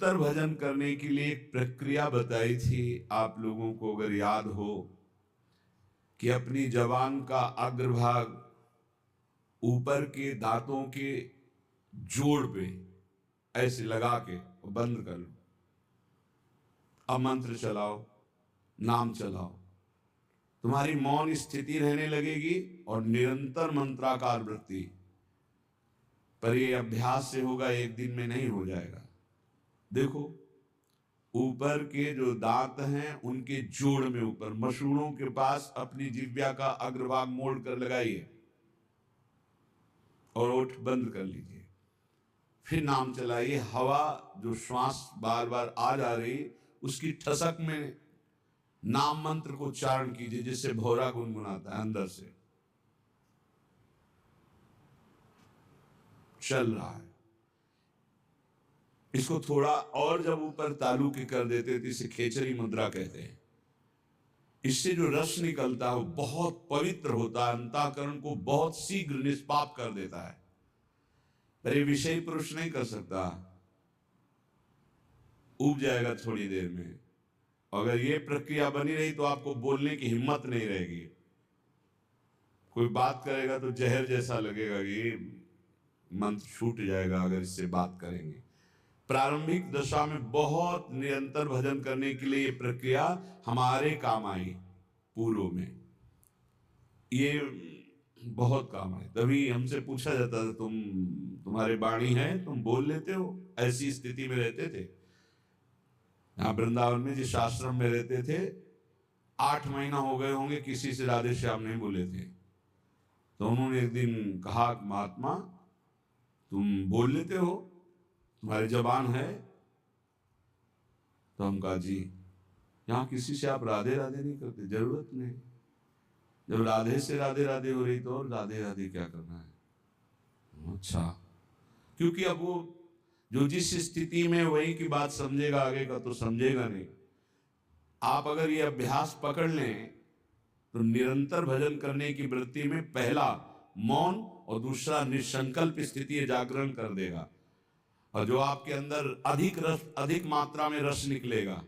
निरंतर भजन करने के लिए एक प्रक्रिया बताई थी आप लोगों को, अगर याद हो, कि अपनी जबान का अग्रभाग ऊपर के दांतों के जोड़ पे ऐसे लगा के बंद कर लो। अब मंत्र चलाओ, नाम चलाओ, तुम्हारी मौन स्थिति रहने लगेगी और निरंतर मंत्राकार वृत्ति। पर ये अभ्यास से होगा, एक दिन में नहीं हो जाएगा। देखो, ऊपर के जो दांत हैं उनके जोड़ में ऊपर मसूड़ों के पास अपनी जिह्वा का अग्रभाग मोड़ कर लगाइए और ओठ बंद कर लीजिए। फिर नाम चलाइए। हवा जो श्वास बार बार आ जा रही, उसकी ठसक में नाम मंत्र को उच्चारण कीजिए, जिससे भौरा गुनगुनाता है अंदर से। चल रहा है। इसको थोड़ा और जब ऊपर तालु के कर देते तो इसे खेचरी मुद्रा कहते हैं। इससे जो रस निकलता है वो बहुत पवित्र होता है, अंतःकरण को बहुत शीघ्र निष्पाप कर देता है। पर ये विषय पुरुष नहीं कर सकता, उब जाएगा थोड़ी देर में। अगर ये प्रक्रिया बनी रही तो आपको बोलने की हिम्मत नहीं रहेगी। कोई बात करेगा तो जहर जैसा लगेगा कि मंत्र छूट जाएगा अगर इससे बात करेंगे। प्रारंभिक दशा में बहुत निरंतर भजन करने के लिए ये प्रक्रिया हमारे काम आई। पूर्व में ये बहुत काम आई। तभी हमसे पूछा जाता था, तुम्हारे वाणी है, तुम बोल लेते हो? ऐसी स्थिति में रहते थे। यहाँ वृंदावन में जिस आश्रम में रहते थे, 8 महीना हो गए होंगे किसी से राधे श्याम नहीं बोले थे। तो उन्होंने एक दिन कहा, महात्मा तुम बोल लेते हो, तुम्हारी जबान है? तो हम कहा, जी। यहाँ किसी से आप राधे राधे नहीं करते, जरूरत नहीं। जब राधे से राधे राधे हो रही तो और राधे राधे क्या करना है? अच्छा, क्योंकि अब वो जो जिस स्थिति में वही की बात समझेगा, आगे का तो समझेगा नहीं। आप अगर ये अभ्यास पकड़ लें तो निरंतर भजन करने की वृत्ति में पहला मौन और दूसरा निसंकल्प स्थिति जागरण कर देगा। और जो आपके अंदर अधिक मात्रा में रस निकलेगा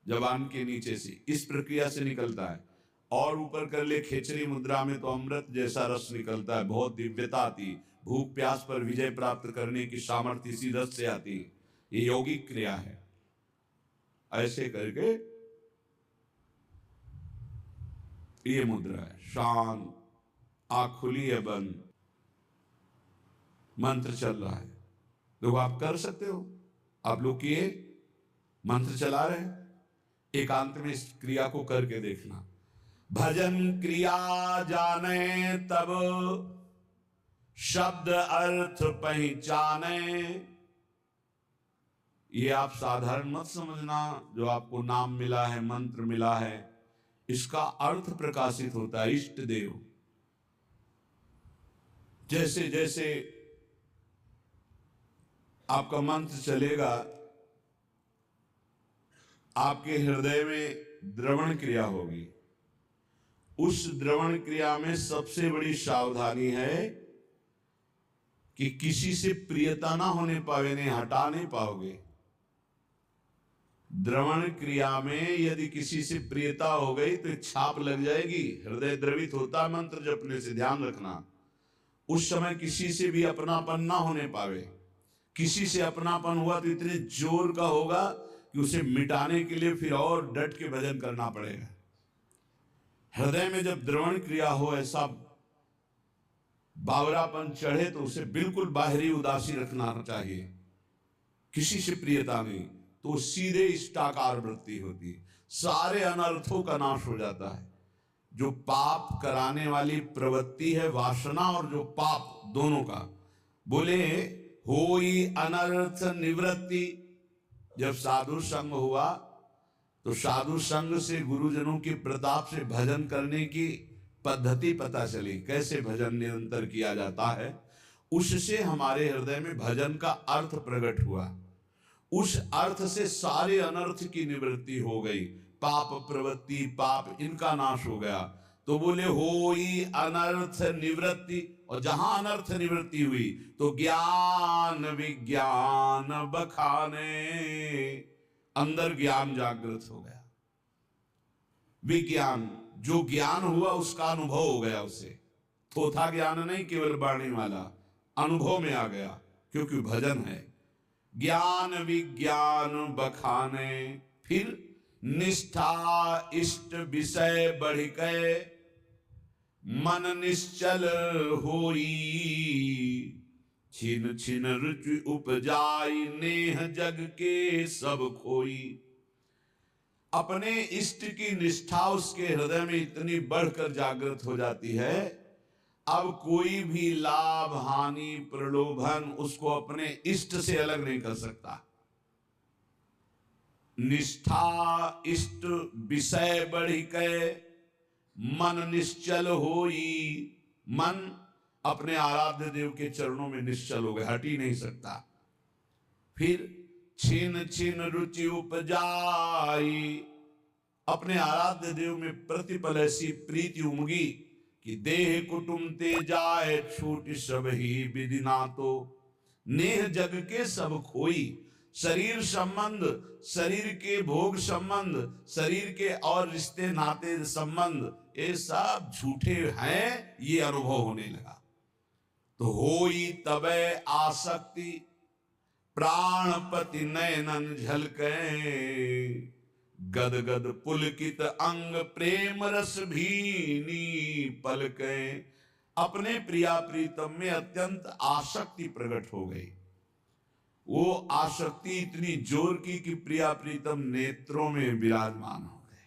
जबान के नीचे से, इस प्रक्रिया से निकलता है। और ऊपर कर ले खेचरी मुद्रा में तो अमृत जैसा रस निकलता है, बहुत दिव्यता आती। भूख प्यास पर विजय प्राप्त करने की सामर्थ्य इसी रस से आती है। ये यौगिक क्रिया है। ऐसे करके ये मुद्रा है, शांत, आंख खुली है बंद, मंत्र चल रहा है। लोग आप कर सकते हो, आप लोग किए, मंत्र चला रहे हैं। एकांत में इस क्रिया को करके देखना। भजन क्रिया जाने तब शब्द अर्थ पहचाने। ये आप साधारण मत समझना, जो आपको नाम मिला है, मंत्र मिला है, इसका अर्थ प्रकाशित होता है। इष्ट देव जैसे जैसे आपका मंत्र चलेगा, आपके हृदय में द्रवण क्रिया होगी। उस द्रवण क्रिया में सबसे बड़ी सावधानी है कि किसी से प्रियता ना होने पावे, नहीं हटा नहीं पाओगे। द्रवण क्रिया में यदि किसी से प्रियता हो गई तो छाप लग जाएगी। हृदय द्रवित होता है मंत्र जपने से, ध्यान रखना। उस समय किसी से भी अपनापन ना होने पावे। किसी से अपनापन हुआ तो इतने जोर का होगा कि उसे मिटाने के लिए फिर और डट के भजन करना पड़ेगा। हृदय में जब द्रवण क्रिया हो, ऐसा बावरापन चढ़े, तो उसे बिल्कुल बाहरी उदासी रखना चाहिए। किसी से प्रियता नहीं तो सीधे इष्टाकार वृत्ति होती, सारे अनर्थों का नाश हो जाता है। जो पाप कराने वाली प्रवृत्ति है, वासना और जो पाप, दोनों का बोले होई अनर्थ निवृत्ति। जब साधु संग हुआ तो साधु संग से, गुरुजनों के प्रताप से भजन करने की पद्धति पता चली, कैसे भजन निरंतर किया जाता है। उससे हमारे हृदय में भजन का अर्थ प्रकट हुआ। उस अर्थ से सारे अनर्थ की निवृत्ति हो गई। पाप प्रवृत्ति, पाप, इनका नाश हो गया। तो बोले होई अनर्थ निवृत्ति, और जहां अनर्थ निवृत्ति हुई तो ज्ञान विज्ञान बखाने, अंदर ज्ञान जागृत हो गया। विज्ञान, जो ज्ञान हुआ उसका अनुभव हो गया उसे, थोथा ज्ञान नहीं केवल वाणी वाला, अनुभव में आ गया, क्योंकि भजन है। ज्ञान विज्ञान बखाने, फिर निष्ठा इष्ट विषय बढ़ के मन निश्चल होई, छिन छिन रुचि उपजाई नेह जग के सब खोई। अपने इष्ट की निष्ठा उसके हृदय में इतनी बढ़कर जागृत हो जाती है, अब कोई भी लाभ हानि प्रलोभन उसको अपने इष्ट से अलग नहीं कर सकता। निष्ठा इष्ट विषय बढ़ी के मन निश्चल होई, मन अपने आराध्य देव के चरणों में निश्चल हो गया, हट ही नहीं सकता। फिर छिन छिन रुचि उपजाई, अपने आराध्य देव में प्रतिपल ऐसी प्रीति उमगी कि देह कुटुंब ते जाए छूट सब ही विधि ना तो, नेह जग के सब खोई। शरीर संबंध, शरीर के भोग संबंध, शरीर के और रिश्ते नाते संबंध, ये सब झूठे हैं, ये अनुभव होने लगा। तो होई तबे आसक्ति प्राणपति नयनन झलके, गद गद पुलकित अंग प्रेम रस भीनी पलके। अपने प्रिया प्रीतम में अत्यंत आसक्ति प्रकट हो गई। वो आसक्ति इतनी जोर की कि प्रिया प्रीतम नेत्रों में विराजमान हो गए।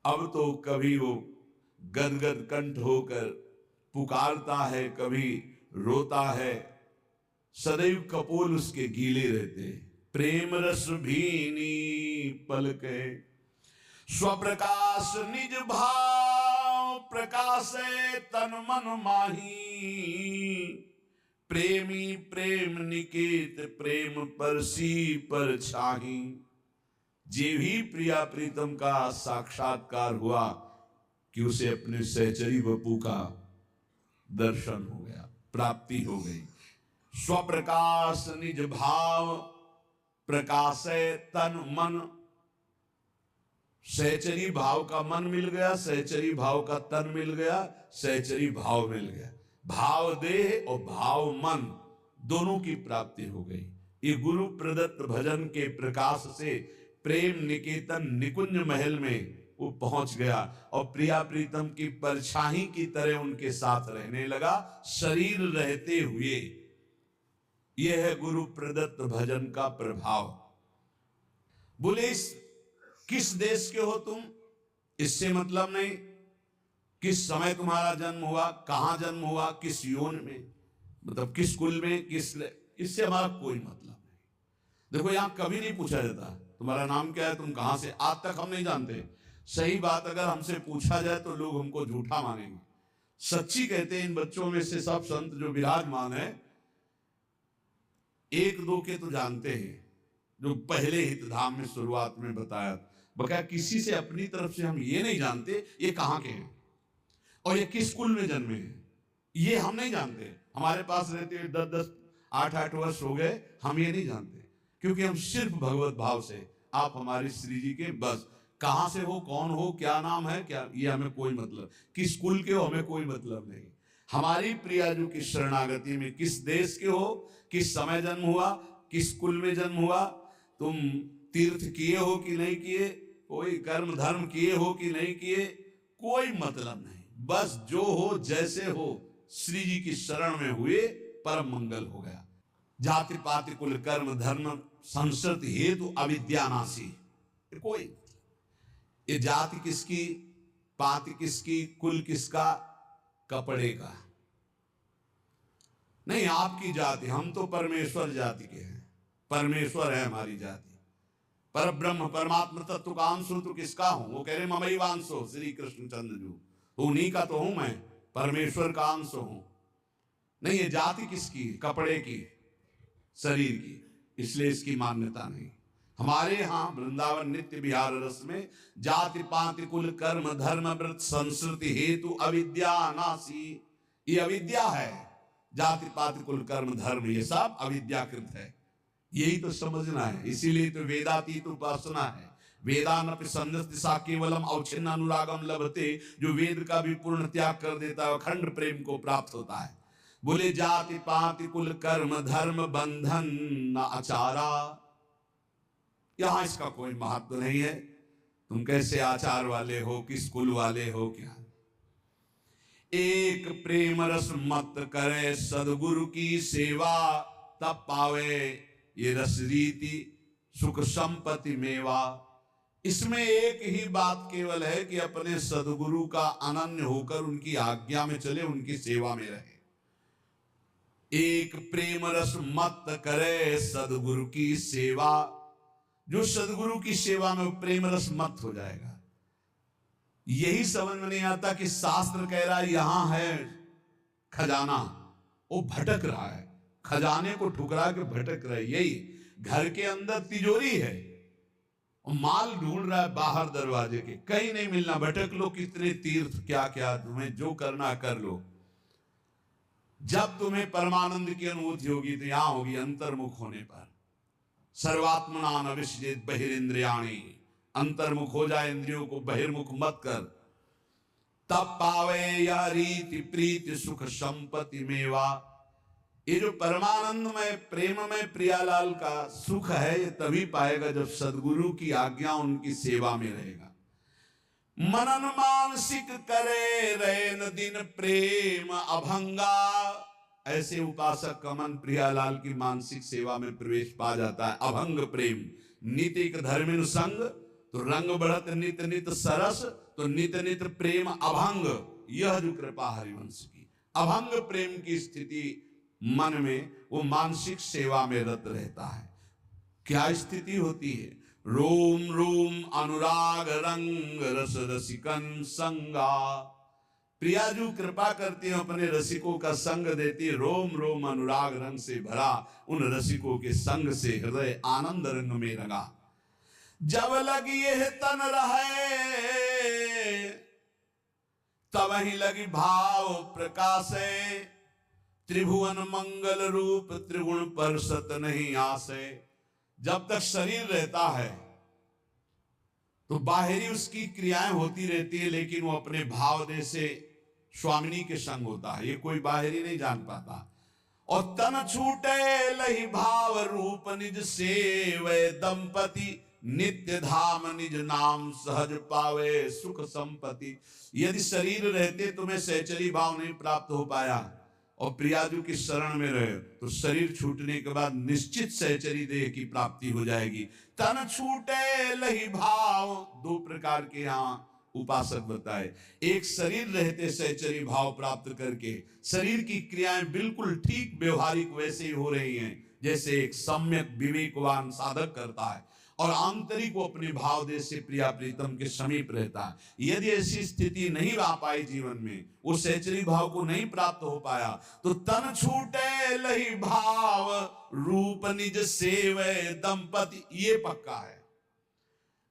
अब तो कभी वो गदगद कंठ होकर पुकारता है, कभी रोता है, सदैव कपोल उसके गीले रहते। प्रेम रस भीनी पलके, स्वप्रकाश निज भाव प्रकाशे तन मन माही। प्रेमी प्रेम निकेत प्रेम परसी पर छाही। जे भी प्रिया प्रीतम का साक्षात्कार हुआ कि उसे अपने सहचरी वपू का दर्शन हो गया, प्राप्ति हो गई। स्वप्रकाश निज भाव प्रकाशे तन मन, सहचरी भाव का मन मिल गया, सहचरी भाव का तन मिल गया, सहचरी भाव मिल गया। भाव देह और भाव मन दोनों की प्राप्ति हो गई। ये गुरु प्रदत्त भजन के प्रकाश से प्रेम निकेतन निकुंज महल में वो पहुंच गया और प्रिया प्रीतम की परछाई की तरह उनके साथ रहने लगा, शरीर रहते हुए। यह है गुरु प्रदत्त भजन का प्रभाव। बोले किस देश के हो तुम, इससे मतलब नहीं। किस समय तुम्हारा जन्म हुआ, कहां जन्म हुआ, किस योन में, मतलब किस कुल में, किस, इससे हमारा कोई मतलब नहीं। देखो यहां कभी नहीं पूछा जाता तुम्हारा नाम क्या है, तुम कहां से, आज तक हम नहीं जानते। सही बात अगर हमसे पूछा जाए तो लोग हमको झूठा मानेंगे। सच्ची कहते हैं इन बच्चों में से सब संत जो विराजमान है, एक दो के तो जानते हैं, जो पहले हितधाम में शुरुआत में बताया। बकाया किसी से अपनी तरफ से हम ये नहीं जानते ये कहाँ के हैं और ये किस कुल में जन्मे हैं, ये हम नहीं जानते। हमारे पास रहते हुए 10-10 8-8 वर्ष हो गए, हम ये नहीं जानते, क्योंकि हम सिर्फ भगवत भाव से, आप हमारे श्री जी के, बस कहां से हो, कौन हो, क्या नाम है, क्या, ये हमें कोई मतलब, किस कुल के हो हमें कोई मतलब नहीं। हमारी प्रियाजू की शरणागति में किस देश के हो, किस समय जन्म हुआ, किस कुल में जन्म हुआ, तुम तीर्थ किए हो कि नहीं किए, कोई कर्म धर्म किए हो कि नहीं किए, कोई मतलब नहीं। बस जो हो जैसे हो श्री जी की शरण में हुए, परम मंगल हो गया। जाति पाति कुल कर्म धर्म संस्कृति हेतु अविद्यानाशी, कोई, ये जाति किसकी, पाति किसकी, कुल किसका, कपड़े का नहीं। आपकी जाति, हम तो परमेश्वर जाति के हैं, परमेश्वर है हमारी जाति। पर ब्रह्म परमात्मा तत्व का अंश तो किसका हूं, वो कह रहे ममई वांशो श्री कृष्ण चंद्र जू, तो उन्हीं का तो हूं मैं, परमेश्वर का अंश हूं। नहीं, ये जाति किसकी, कपड़े की, शरीर की, इसलिए इसकी मान्यता नहीं। हमारे यहाँ वृंदावन नित्य विहार रस में जाति पाति कुल कर्म धर्म व्रत संस्कृति हेतु अविद्या नासी, ये अविद्या है। जाति पाति कुल कर्म धर्म ये सब अविद्याकृत है, यही तो समझना है। इसीलिए तो वेदातीत उपासना है। वेदानपि संन्यस्ति सा केवलम अवच्छिन्न अनुरागम लभते, जो वेद का भी पूर्ण त्याग कर देता है अखंड प्रेम को प्राप्त होता है। बोले जाति पाति कुल कर्म धर्म बंधन न आचारा, यहां इसका कोई महत्व नहीं है। तुम कैसे आचार वाले हो, किस कुल वाले हो, क्या। एक प्रेम रस मत करे सदगुरु की सेवा, तब पावे ये रस रीति सुख संपत्ति मेवा। इसमें एक ही बात केवल है कि अपने सदगुरु का अनन्य होकर उनकी आज्ञा में चले, उनकी सेवा में रहे। एक प्रेम रस मत करे सदगुरु की सेवा, जो सदगुरु की सेवा में प्रेम रस मत हो जाएगा। यही समझ में नहीं आता कि शास्त्र कह रहा है यहां है खजाना, वो भटक रहा है, खजाने को ठुकरा के भटक रहा है। यही घर के अंदर तिजोरी है और माल ढूंढ रहा है बाहर दरवाजे के, कहीं नहीं मिलना। भटक लो, कितने तीर्थ क्या क्या, तुम्हें जो करना कर लो। जब तुम्हें परमानंद की अनुभूति होगी तो यहां होगी अंतर्मुख होने पर। सर्वात्मना न विसृजेत बहिरिंद्रियाणि, अंतर्मुख हो जाए, इंद्रियों को बहिर्मुख मत कर। तब पावे या रीति प्रीति सुख संपत्ति मेवा। ये जो परमानंद में प्रेम में प्रियालाल का सुख है, ये तभी पाएगा जब सदगुरु की आज्ञा उनकी सेवा में रहेगा। मनन मानसिक करे रैन दिन प्रेम अभंगा, ऐसे उपासक का मन प्रियालाल की मानसिक सेवा में प्रवेश पा जाता है। अभंग प्रेम नीतिक धर्मिन संग, तो रंग बढ़त नित नित सरस, तो नित नित प्रेम अभंग। यह जो कृपा हरिवंश की अभंग प्रेम की स्थिति मन में, वो मानसिक सेवा में रत रहता है। क्या स्थिति होती है? रोम रोम अनुराग रंग रस रसिकन संगा। प्रियाजू कृपा करती है, अपने रसिकों का संग देती है। रोम रोम अनुराग रंग से भरा, उन रसिकों के संग से हृदय आनंद रंग में रंगा। जब लगी यह तन रहे, तब ही लगी भाव प्रकाशे। त्रिभुवन मंगल रूप त्रिगुण परसत नहीं आसे। जब तक शरीर रहता है तो बाहरी उसकी क्रियाएं होती रहती है, लेकिन वो अपने भाव देश से स्वामिनी के संग होता है, ये कोई बाहरी नहीं जान पाता। और तन छूटे लही भाव रूप निज सेवै दंपति, नित्य धाम निज नाम सहज पावे सुख संपत्ति। यदि शरीर रहते तुम्हें सहचरी भाव नहीं प्राप्त हो पाया और प्रियाजू की शरण में रहे, तो शरीर छूटने के बाद निश्चित सहचरी देह की प्राप्ति हो जाएगी। तन छूटे लही भाव, दो प्रकार के यहाँ उपासक बताए। एक शरीर रहते सहचरी भाव प्राप्त करके शरीर की क्रियाएं बिल्कुल ठीक व्यवहारिक वैसे ही हो रही हैं जैसे एक सम्यक विवेकवान साधक करता है, और आंतरिक वो अपने भाव देश से प्रिया प्रीतम के समीप रहता है। यदि ऐसी स्थिति नहीं आ पाई जीवन में, वो सहचरी भाव को नहीं प्राप्त हो पाया, तो तन छूटे लही भाव रूप निज सेवै दंपति, ये पक्का है।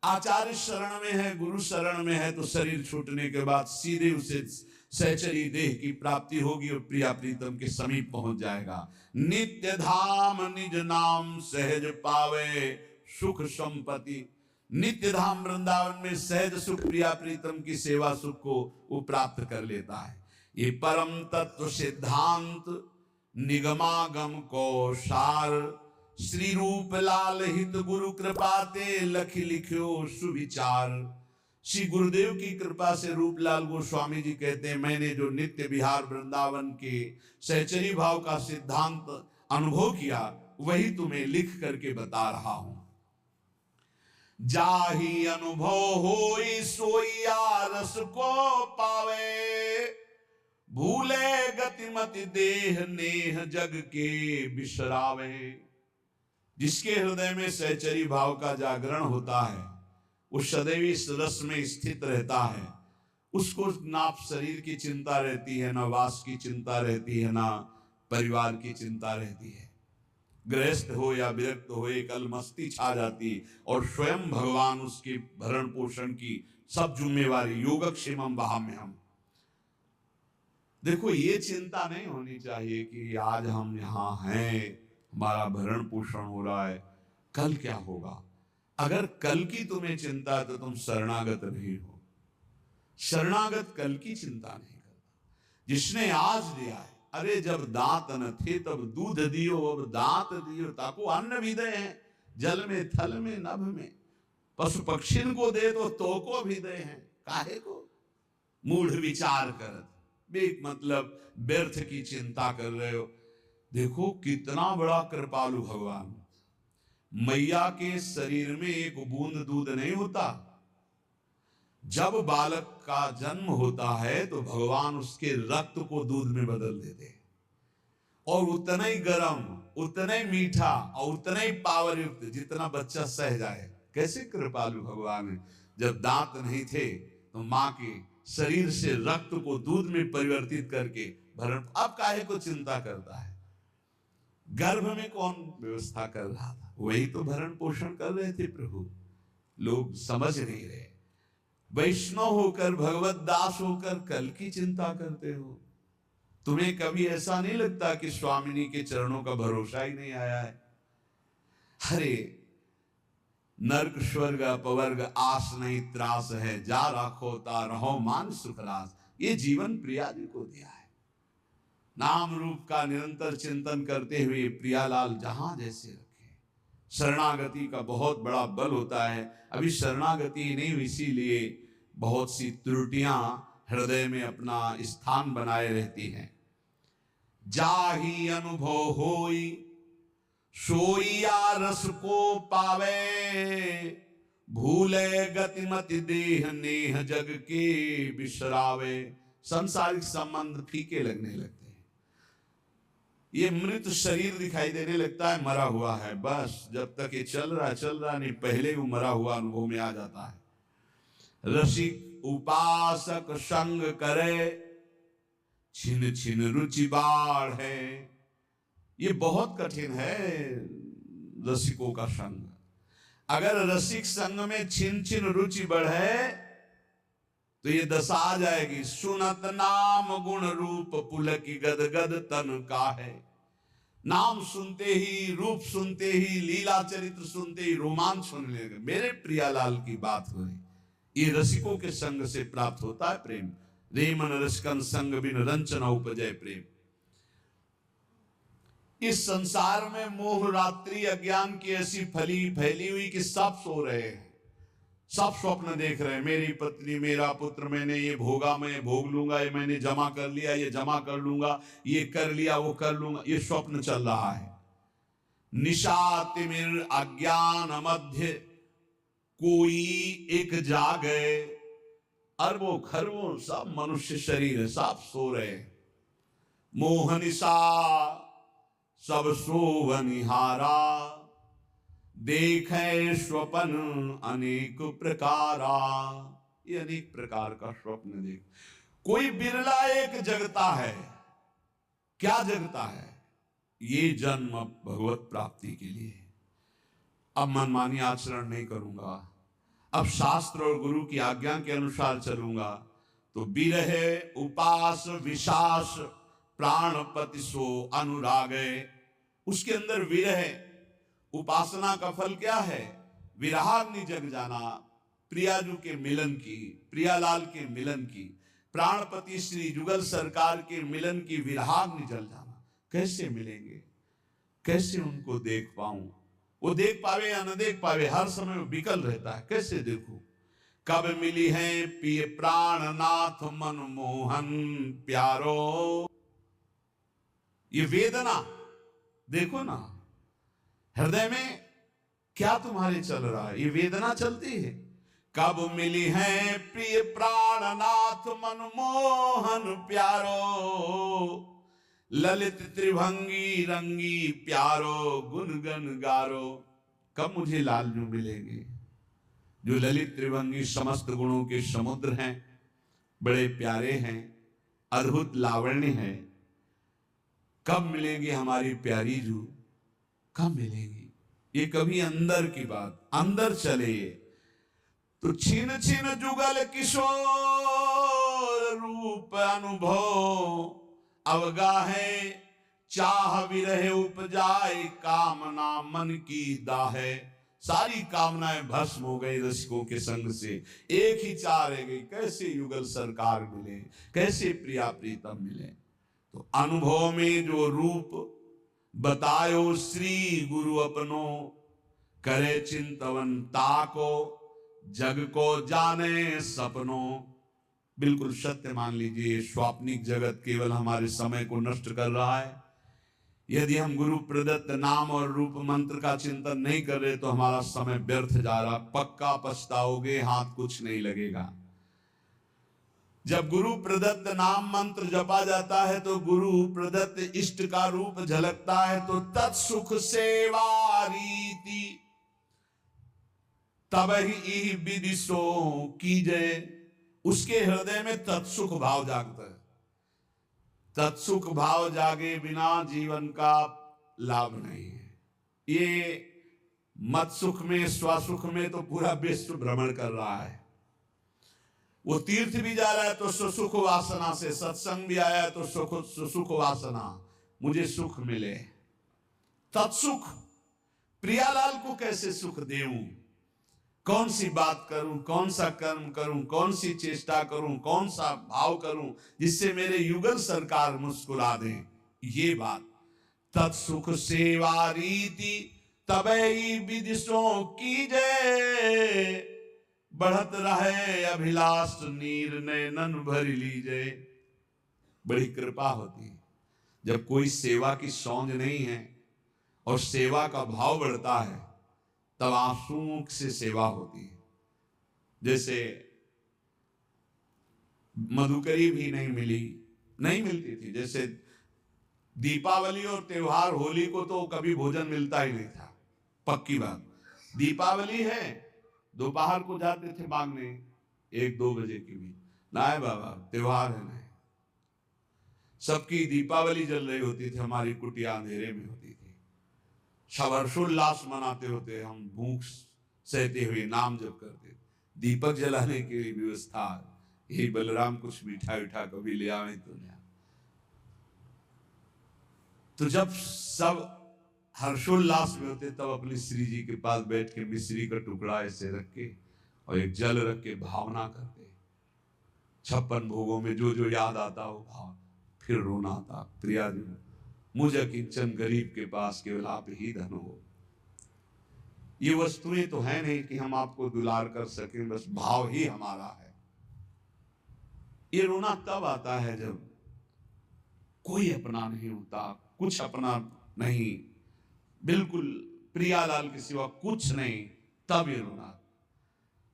आचार्य शरण में है, गुरु शरण में है, तो शरीर छूटने के बाद सीधे उसे सहचरी देह की प्राप्ति होगी और प्रिया प्रीतम के समीप पहुंच जाएगा। नित्य धाम निज नाम सहज पावे सुख संपत्ति। नित्य धाम वृंदावन में सहज सुख प्रिया प्रीतम की सेवा सुख को वो प्राप्त कर लेता है। ये परम तत्व सिद्धांत निगमागम को सार, श्री रूप लाल हित गुरु कृपा ते लखि लिख्यो सुविचार। श्री गुरुदेव की कृपा से रूपलाल गोस्वामी जी कहते हैं, मैंने जो नित्य विहार वृंदावन के सहचरी भाव का सिद्धांत अनुभव किया, वही तुम्हें लिख करके बता रहा हूं। जाही अनुभव होई सोइया रस को पावे, भूले गतिमति देह नेह जग के बिसरावे। जिसके हृदय में सहचरी भाव का जागरण होता है, वो सदैव इस रस में स्थित रहता है। उसको ना शरीर की चिंता रहती है, ना वास की चिंता रहती है, ना परिवार की चिंता रहती है। गृहस्थ हो या विरक्त हो, एक अलमस्ती छा जाती और स्वयं भगवान उसके भरण पोषण की सब जिम्मेवारी, योगक्षेमम वहाम्यहम्। देखो ये चिंता नहीं होनी चाहिए कि आज हम यहाँ हैं, हमारा भरण पोषण हो रहा है, कल क्या होगा। अगर कल की तुम्हें चिंता है तो तुम शरणागत नहीं हो। शरणागत कल की चिंता नहीं करता, जिसने आज दिया है। अरे जब दांत न थे तब दूध दियो, अब दांत दियो ताको अन्न भी दे हैं, जल में थल में नभ में, पशु पक्षिन को दे तो को भी दे हैं, काहे को मूढ़ विचार करत, मतलब व्यर्थ की चिंता कर रहे हो। देखो कितना बड़ा कृपालु भगवान। मैया के शरीर में एक बूंद दूध नहीं होता, जब बालक का जन्म होता है तो भगवान उसके रक्त को दूध में बदल देते हैं, और उतना ही गर्म, उतना ही मीठा और उतना ही पावर युक्त जितना बच्चा सह जाए। कैसे कृपालु भगवान है। जब दांत नहीं थे तो मां के शरीर से रक्त को दूध में परिवर्तित करके भरण, अब काहे को चिंता करता है। गर्भ में कौन व्यवस्था कर रहा था, वही तो भरण पोषण कर रहे थे प्रभु। लोग समझ नहीं रहे। वैष्णव होकर, भगवत दास होकर कल की चिंता करते हो। तुम्हें कभी ऐसा नहीं लगता कि स्वामिनी के चरणों का भरोसा ही नहीं आया है। अरे नर्क स्वर्ग अपवर्ग आस नहीं त्रास है, जा राखो ता रहो मान सुखरास। ये जीवन प्रिया जी को दिया है। नाम रूप का निरंतर चिंतन करते हुए प्रियालाल जहां जैसे रखे। शरणागति का बहुत बड़ा बल होता है। अभी शरणागति नहीं हुई, इसीलिए बहुत सी त्रुटियां हृदय में अपना स्थान बनाए रहती हैं। जाही अनुभव होई सोइया रस को पावे, भूले गतिमति देह नेह जग के बिसरावे। सांसारिक संबंध फीके लगने लगते हैं। ये मृत शरीर दिखाई देने लगता है, मरा हुआ है। बस जब तक ये चल रहा नहीं, पहले वो मरा हुआ अनुभव में आ जाता है। रसिक उपासक संग करे, छिन छिन रुचि बाढ़ है। ये बहुत कठिन है रसिकों का संग। अगर रसिक संग में छिन छिन रुचि बढ़े तो ये दशा आ जाएगी। सुनत नाम गुण रूप पुलकी गद गद तन का है। नाम सुनते ही, रूप सुनते ही, लीला चरित्र सुनते ही रोमांच होने लगे। मेरे प्रियालाल की बात हो रही। ये रसिकों के संग से प्राप्त होता है प्रेम। रेमन रसकन संग बिन रंचना उपजय प्रेम। इस संसार में मोह रात्रि अज्ञान की ऐसी फैली हुई कि सब सो रहे हैं, सब स्वप्न देख रहे हैं। मेरी पत्नी, मेरा पुत्र, मैंने ये भोगा, मैं भोग लूंगा, ये मैंने जमा कर लिया, ये जमा कर लूंगा, ये कर लिया, वो कर लूंगा। ये स्वप्न चल रहा है। निशा तिमिर अज्ञान मध्य कोई एक जागे। अरबों खरबों सब मनुष्य शरीर है, सब सो रहे हैं। मोह निशा सब सोवनिहारा, देखे स्वप्न अनेक प्रकारा। ये अनेक प्रकार का स्वप्न देख। कोई बिरला एक जगता है। क्या जगता है? ये जन्म भगवत प्राप्ति के लिए। अब मनमानी आचरण नहीं करूंगा, अब शास्त्र और गुरु की आज्ञा के अनुसार चलूंगा, तो बिरहे उपास विशास प्राणपति सो अनुरागे। उसके अंदर विरह, उपासना का फल क्या है? विरहाग्नि जग जाना, प्रियाजू के मिलन की, प्रियालाल के मिलन की, प्राणपति श्री जुगल सरकार के मिलन की विरहाग्नि जल जाना। कैसे मिलेंगे, कैसे उनको देख पाऊं? वो देख पावे या न देख पावे, हर समय विकल रहता है। कैसे देखूं? कब मिली है पिय प्राणनाथ मनमोहन प्यारो। ये वेदना देखो ना, हृदय में क्या तुम्हारे चल रहा है? ये वेदना चलती है। कब मिली है प्रिय प्राणनाथ मनमोहन प्यारो, ललित त्रिभंगी रंगी प्यारो गुणगन गारो। कब मुझे लालजू मिलेंगे जो ललित त्रिभंगी समस्त गुणों के समुद्र हैं, बड़े प्यारे हैं, अद्भुत लावण्य हैं। कब मिलेंगे हमारी प्यारी जू? कब मिलेंगी? ये कभी अंदर की बात, अंदर चले तो छिन छिन जुगल किशोर रूप अनुभव अवगाहे, चाह विरह उपजाए कामना मन की दाहे। सारी कामनाएं भस्म हो गई रसिकों के संग से, एक ही चाह रह गई, कैसे युगल सरकार मिले, कैसे प्रिया प्रीतम मिले। तो अनुभव में जो रूप बतायो श्री गुरु अपनो, करे चिंतवन ताको जग को जाने सपनों। बिल्कुल सत्य मान लीजिए, स्वाप्निक जगत केवल हमारे समय को नष्ट कर रहा है। यदि हम गुरु प्रदत्त नाम और रूप मंत्र का चिंतन नहीं कर रहे तो हमारा समय व्यर्थ जा रहा, पक्का पछताओगे, हाथ कुछ नहीं लगेगा। जब गुरु प्रदत्त नाम मंत्र जपा जाता है तो गुरु प्रदत्त इष्ट का रूप झलकता है, तो तत्सुख सेवा रीति तब ही विदिशो कीजय। उसके हृदय में तत्सुख भाव जागता है। तत्सुख भाव जागे बिना जीवन का लाभ नहीं है। ये मत सुख में स्वसुख में तो पूरा विश्व भ्रमण कर रहा है। वो तीर्थ भी जा रहा है तो सुसुख वासना से, सत्संग भी आया है तो सुसुख वासना, मुझे सुख मिले। तत्सुख, प्रियालाल को कैसे सुख देऊं, कौन सी बात करूं, कौन सा कर्म करूं, कौन सी चेष्टा करूं, कौन सा भाव करूं जिससे मेरे युगल सरकार मुस्कुरा दें, ये बात। तत्सुख सेवा रीति तबई विदिशों की जय, बढ़त रहे अभिलाष नीर नैनन भरी लीजे। बड़ी कृपा होती है जब कोई सेवा की सौंध नहीं है और सेवा का भाव बढ़ता है, तब आंसुओं से सेवा होती है। जैसे मधुकरी भी नहीं मिलती थी। जैसे दीपावली और त्योहार, होली को तो कभी भोजन मिलता ही नहीं था, पक्की बात। दीपावली है, दोपहर को जाते थे मांगने 1-2 बजे के भी, ना है बाबा त्योहार है, नहीं। सबकी दीपावली जल रही होती थी, हमारी कुटिया अंधेरे में होती थी। सब हर्षोल्लास मनाते होते, हम भूख सहते हुए नाम जप करते। दीपक जलाने की व्यवस्था, यही बलराम कुछ मीठा उठा कभी ले आवे तो ले। तो जब सब हर्षोल्लास में होते तब अपने श्री जी के पास बैठ के मिश्री का टुकड़ा ऐसे रख के और एक जल रख के भावना करते। 56 भोगों में जो जो याद आता वो भाव, फिर रोना आता, प्रिया जी मुझे किंचन गरीब के पास केवल आप ही धन हो। ये वस्तुएं तो है नहीं कि हम आपको दुलार कर सकें, बस भाव ही हमारा है। ये रोना तब आता है जब कोई अपना नहीं होता, कुछ अपना नहीं, बिल्कुल प्रियालाल के सिवा कुछ नहीं, तब ये रोना।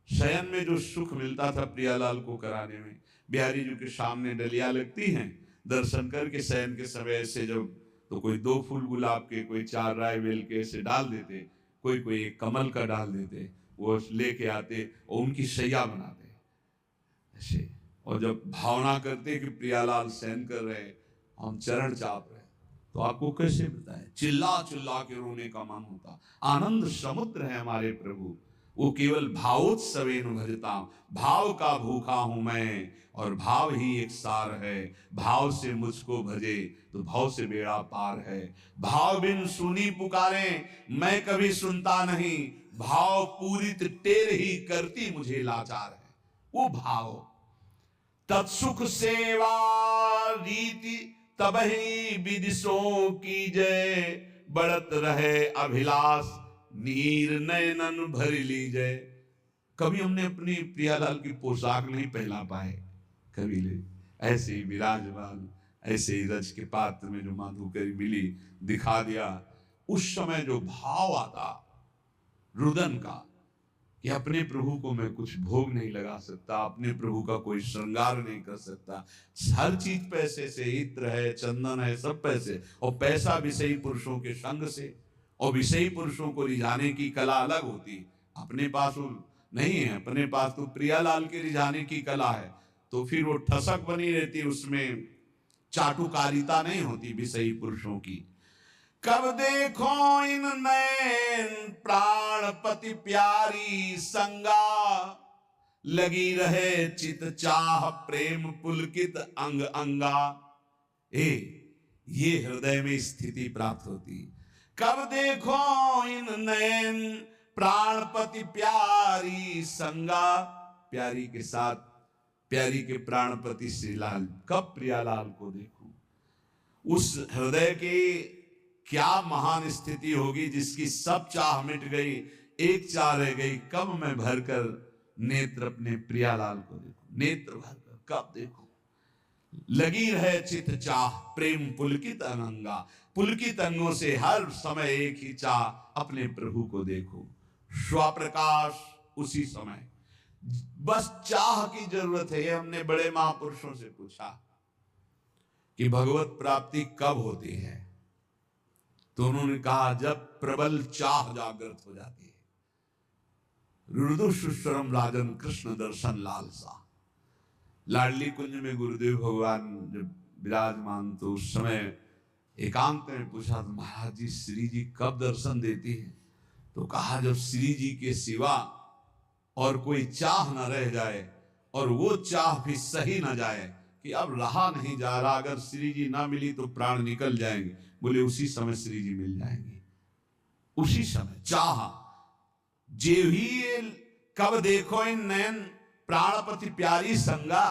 शयन में जो सुख मिलता था प्रियालाल को कराने में, बिहारी जी के सामने डलिया लगती हैं, दर्शन करके शयन के समय से जब तो कोई 2 फूल गुलाब के, कोई 4 राय बेल के ऐसे डाल देते, कोई एक कमल का डाल देते, वो लेके आते और उनकी शैया बनाते ऐसे। और जब भावना करते कि प्रियालाल शयन कर रहे, हम चरण चाप रहे, तो आपको कैसे बताए, चिल्ला चिल्ला के रोने का मन होता। आनंद समुद्र है हमारे प्रभु, वो केवल भावोत्सवेन भजता, भाव का भूखा हूं मैं और भाव ही एक सार है। भाव से मुझको भजे तो भाव से बेड़ा पार है। भाव बिन सुनी पुकारे मैं कभी सुनता नहीं, भाव पूरित टेर ही करती मुझे लाचार है। वो भाव, तत्सुख सेवा रीति तबहि विदिशों की जय, बढ़त रहे अभिलाष नीर नयनन भरी लीजय। कभी हमने अपनी प्रियालाल की पोशाक नहीं पहना पाए, कभी ले ऐसे ही विराजमान, ऐसे ही रज के पात्र में जो माधुकरी मिली दिखा दिया। उस समय जो भाव आता रुदन का कि अपने प्रभु को मैं कुछ भोग नहीं लगा सकता, अपने प्रभु का कोई श्रृंगार नहीं कर सकता, हर चीज पैसे से, इत्र है, चंदन है, सब पैसे, और पैसा विषयी पुरुषों के संग से, और विषयी पुरुषों को रिझाने की कला अलग होती, अपने पास नहीं है, अपने पास तो प्रियालाल के रिझाने की कला है, तो फिर वो ठसक बनी रहती, उसमें चाटुकारिता नहीं होती विषयी पुरुषों की। कब देखो इन नैन प्राणपति प्यारी संगा, लगी रहे चित चाह प्रेम पुलकित अंग अंगा। ये हृदय में स्थिति प्राप्त होती। कब देखो इन नैन प्राणपति प्यारी संगा, प्यारी के साथ प्यारी के प्राणपति श्रीलाल, कब प्रियालाल को देखूं। उस हृदय के क्या महान स्थिति होगी जिसकी सब चाह मिट गई, एक चाह रह गई, कब मैं भरकर नेत्र अपने प्रियालाल को देखूं, नेत्र भरकर कब देखूं। लगी रहे चित चाह प्रेम पुलकित अंगा, पुलकित अंगों से हर समय एक ही चाह अपने प्रभु को देखो। स्वप्रकाश उसी समय, बस चाह की जरूरत है। ये हमने बड़े महापुरुषों से पूछा कि भगवत प्राप्ति कब होती है, तो उन्होंने कहा जब प्रबल चाह जागृत हो जाती है। रुदु सुश्वरम राजन कृष्ण दर्शन लालसा। लाडली कुंज में गुरुदेव भगवान जब विराजमान, तो उस समय एकांत में पूछा तो महाराज जी श्री जी कब दर्शन देती हैं, तो कहा जब श्री जी के सिवा और कोई चाह न रह जाए और वो चाह भी सही न जाए कि अब रहा नहीं जा रहा, अगर श्री जी ना मिली तो प्राण निकल जाएंगे, बोले उसी समय श्री जी मिल जाएंगे। उसी समय चाह जे ही कब देखो इन नैन प्राणपति प्यारी संगा,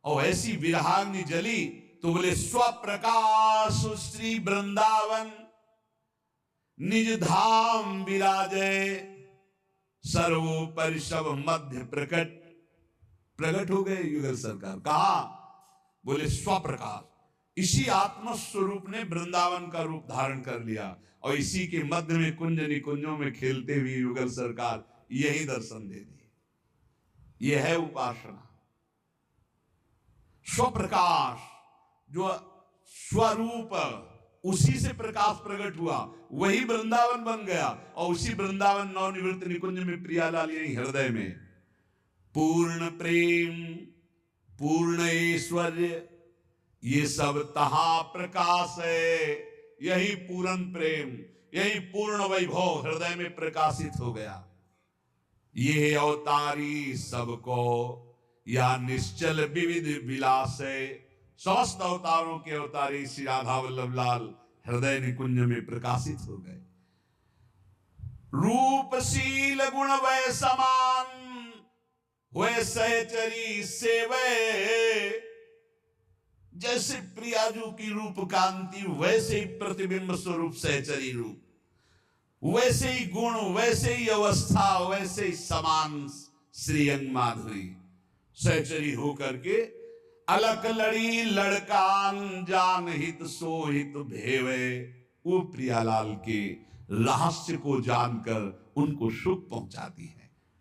और ऐसी विरहाग्नि जली तो बोले स्वप्रकाश श्री वृंदावन निज धाम विराजे, सर्वोपरि सब मध्य प्रकट हो गए युगल सरकार। कहा बोले स्वप्रकाश, इसी आत्म स्वरूप ने वृंदावन का रूप धारण कर लिया और इसी के मध्य में कुंज निकुंजों में खेलते हुए युगल सरकार यही दर्शन दे दिए। यह है उपासना। स्वप्रकाश जो स्वरूप, उसी से प्रकाश प्रकट हुआ, वही वृंदावन बन गया और उसी वृंदावन नवनिवृत्त निकुंज में प्रियालाल यही हृदय में पूर्ण प्रेम पूर्ण ऐश्वर्य ये सब तहा प्रकाश है। यही पूर्ण प्रेम, यही पूर्ण वैभव हृदय में प्रकाशित हो गया। ये अवतारी सबको या निश्चल विविध विलास है। समस्त अवतारों के अवतारी श्री राधा वल्लभ लाल हृदय निकुंज में प्रकाशित हो गए। रूपशील गुण वै समान हुए सहचरी सेवे। जैसे प्रियाजू की रूप कांति वैसे ही प्रतिबिंब स्वरूप सहचरी रूप, वैसे ही गुण, वैसे ही अवस्था, वैसे ही समान श्रीअंग माधुरी सहचरी होकर के अलक लड़ी लड़कान जान हित सोहित भेवे। वो प्रियालाल के रहस्य को जानकर उनको सुख पहुंचाती है।